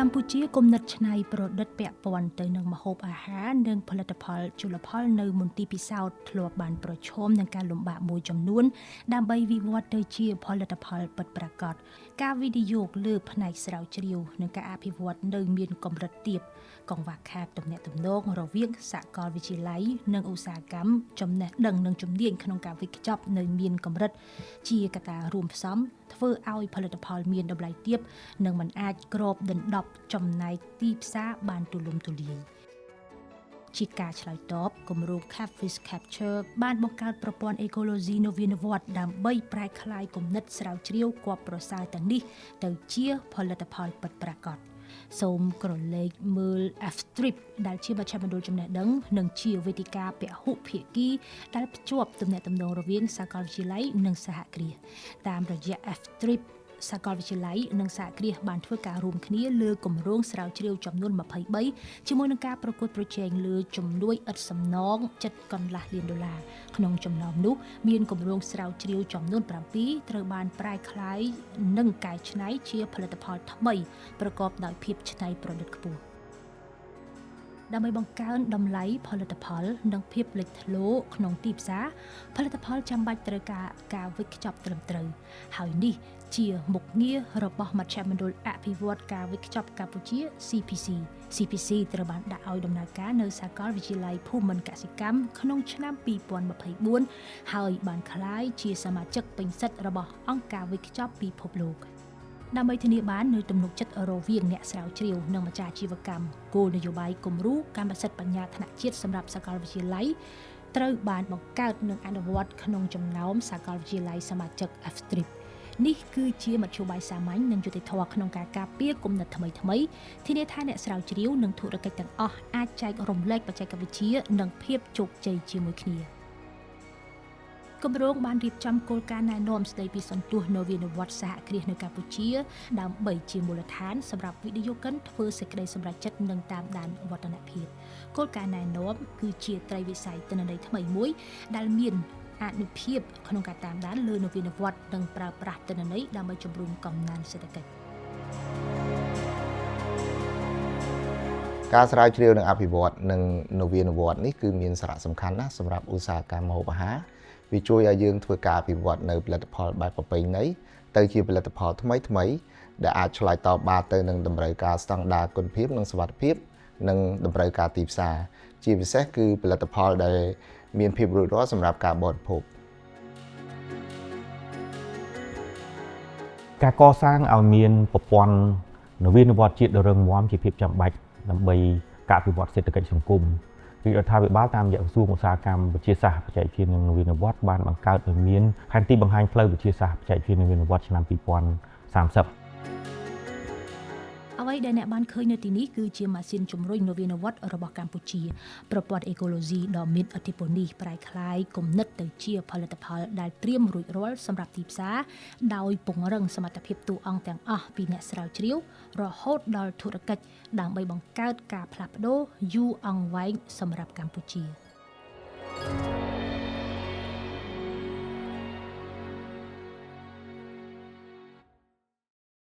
កម្ពុជាគំនិតច្នៃប្រឌិតពាក់ព័ន្ធទៅនឹងម្ហូបអាហារនិងផលិតផលជលផលនៅមន្ទីរពិសោធន៍ធ្លាប់បានប្រឈមនឹងការលំបាកមួយចំនួនដើម្បីវិវត្តទៅជាផលិតផលពិតប្រាកដការវិនិយោគលើផ្នែកស្រាវជ្រាវនិងការអភិវឌ្ឍនៅមានកម្រិតទាបកង្វះខាតទំនាក់ទំនងរវាងសាកលវិទ្យាល័យនិងឧស្សាហកម្មចំណេះដឹងនិងជំនាញក្នុងការវិកខ្ចប់នៅមានកម្រិតជាកត្តារួមផ្សំធ្វើឲ្យផលិតផលមានតម្លៃទាបនិងមិនអាចគ្របដណ្ដប់ចំណែកទីផ្សារបានទូលំទូលាយជាការឆ្លើយតបគម្រោង Catfish Capture បានបង្កើតប្រព័ន្ធអេកូឡូស៊ីនវានុវត្តន៍ដើម្បីប្រែក្លាយគំនិតស្រាវជ្រាវគប្ប្រសើរទាំងនេះទៅជាផលិតផលពិតប្រាកដសូមក្រឡេកមើល F-Trip ដែលជាមជ្ឈមណ្ឌលចំណេះដឹងនិងជាវេទិកាពហុភាគីដែលភ្ជាប់ទំនាក់ទំនងរវាងសាកលវិទ្យាល័យនិងសហគ្រាសតាមរយៈ F-Tripសាកលវិទ្យាល័យនិងសហគ្រាសបានធ្វើការរួមគ្នាលើគម្រោងស្រាវជ្រាវចំនួន23ជាមួយនឹងការប្រកួតប្រជែងលើជំនួយឥតសំណងជិតកន្លះលានដុល្លារក្នុងចំណោមនោះមានគម្រោងស្រាវជ្រាវចំនួន7ត្រូវបានប្រែក្លាយនិងកែច្នៃជាផលិតផលថ្មីប្រកបដោយភាពច្នៃប្រឌិតខ្ពស់ដើម្បីបង្កើនតម្លៃផលិតផលនិងភាពលេចធ្លោក្នុងទីផ្សារផលិតផលចាំបាច់ត្រូវការវិកខ្ចប់ត្រឹមត្រូវហើយនេះជាមុខងាររបស់មជ្ឈមណ្ឌលអភិវឌ្ឍការវិកខ្ចប់កម្ពុជា CPC ត្រូវបានដាក់ឲ្យដំណើរការនៅសាកលវិទ្យាល័យភូមិន្ទកសិកម្មក្នុងឆ្នាំ2024ហើយបានក្លាយជាសមាជិកពេញសិទ្ធិរបស់អង្គការវិកខ្ចប់ពិភពលោកដើម្បីធានាបាននូវទំនុកចិត្តរវាងអ្នកស្រាវជ្រាវនិងម្ចាស់អាជីវកម្មគោលនយោបាយគំរូកម្មសិទ្ធិបញ្ញាថ្នាក់ជាតិសម្រាប់សាកលវិទ្យាល័យត្រូវបានបង្កើតនិងអនុវត្តក្នុងចំណោមសាកលវិទ្យាល័យសមាជិក F-Trip នេះគឺជាមធ្យោបាយសាមញ្ញនិងយុត្តិធម៌ក្នុងការការពារគំនិតថ្មីៗធានាថាអ្នកស្រាវជ្រាវនិងធុរកិច្ចទាំងអស់អាចចែករំលែកបច្ចេកវិទ្យានិងភាពជោគជ័យជាមួយគ្នាគម្រោងបានរៀបចំគោលការណ៍ណែនាំស្តីពីសន្ទុះនវានុវត្តន៍សហគ្រាសនៅកម្ពុជាដើម្បីជាមូលដ្ឋានសម្រាប់វិនិយោគិនធ្វើសេចក្តីសម្រេចចិត្តនិងតាមដានវឌ្ឍនភាពគោលការណ៍ណែនាំគឺជាត្រីវិស័យទិន្នន័យថ្មីមួយដែលមានអានុភាពក្នុងការតាមដានលើនវានុវត្តន៍និងប្រើប្រាស់ទិន្នន័យដើម្បីជំរុញកំណើនសេដ្ឋកិច្ចការស្រាវជ្រាវនិងអភិវឌ្ឍនិងនវានុវត្តន៍នេះគឺមានសារៈសំខាន់ណាស់សម្រាប់ឧស្សាហកម្មម្ហូបអាហារវាជួយឲ្យយើងធ្វើការអភិវឌ្ឍនៅផលិតផលបែបប្រពៃណីទៅជាផលិតផលថ្មីដែលអាចឆ្លើយតបបានទៅនឹងតម្រូវការស្តង់ដារគុណភាពនិងសុវត្ថិភាពនិងតម្រូវការទីផ្សារជាពិសេសគឺផលិតផលដែលមានភាពរួចរាល់សម្រាប់ការបរិភោគការកសាងឲ្យមានប្រព័ន្ធនវានុវត្តន៍ជាតិដ៏រឹងមាំជាភាពចាំបាច់ដើម្បីការអភិវឌ្ឍសេដ្ឋកិច្ចសង្គមរាជរដ្ឋាភិបាលតាមរយៈក្រសួងឧស្សាហកម្មវិទ្យាសាស្ត្របច្ចេកវិទ្យានិងនវានុវត្តន៍បានបង្កើតឲ្យមានផែនទីបង្ហាញផ្លូវវិទ្យាសាស្ត្របច្ចេកវិទ្យានិងនវានុវត្តន៍ឆ្នាំ2030អ្វីដែលអ្នកបានឃើញនៅទីនេះគឺជាម៉ាស៊ីនជំរុញនវានុវត្តន៍របស់កម្ពុជាប្រព័ន្ធអេកូឡូស៊ីដ៏មានឥទ្ធិពលនេះប្រែក្លាយគំនិតទៅជាផលិតផលដែលត្រៀមរួចរាល់សម្រាប់ទីផ្សារដោយពង្រឹងសមត្ថភាពតួអង្គទាំងអស់ពីអ្នកស្រាវជ្រាវរហូតដល់ធុរកិច្ចដើម្បីបង្កើតការផ្លាស់ប្ដូរយូរអង្វែងសម្រាប់កម្ពុជា